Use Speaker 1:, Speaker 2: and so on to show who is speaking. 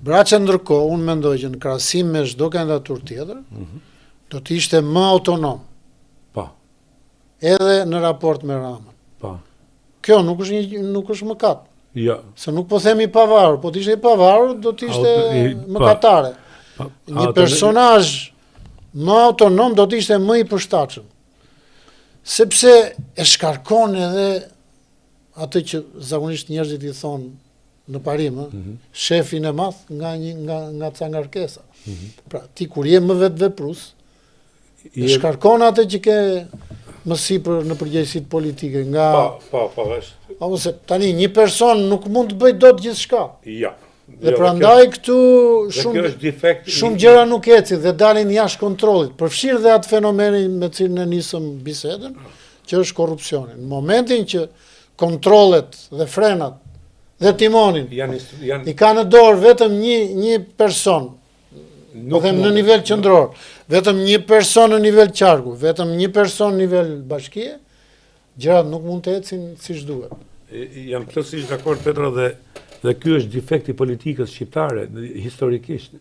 Speaker 1: Braça ndërkohë, unë mendoj që në krahasim me çdo kandidaturë tjetër, do të ishte më autonom.
Speaker 2: Po.
Speaker 1: Edhe në raport me Ramën.
Speaker 2: Po.
Speaker 1: Kjo nuk është mëkat.
Speaker 2: Jo.
Speaker 1: Se nuk po themi pavarur, po të ishte i pavarur, do të ishte mëkatare. Një personazh më autonom do të ishte më i përshtatshëm. Sepse e shkarkon edhe atë që zakonisht njerëzit i thonë në parim, shefin e madh nga ca ngarkesa. Pra, ti kur je më vetveprues, e shkarkon atë që ke më sipër në përgjegjësitë politike nga ose tani një person nuk mund të bëj dot gjithçka.
Speaker 2: Ja.
Speaker 1: Dhe prandaj këtu shumë gjëra nuk ecin dhe dalin jashtë kontrollit. Përfshirë dhe atë fenomenin me cilin e nisëm bisedën, që është korrupsioni. Në momentin që kontrollet dhe frenat dhe timonin i ka në dorë vetëm një person, po them në nivel qendror, vetëm një person në nivel qarku, vetëm një person në nivel bashkie, gjërat nuk mund të ecin siç duhet.
Speaker 2: Jam plotësisht dakord Petro dhe ky është defekti politikës shqiptare historikisht.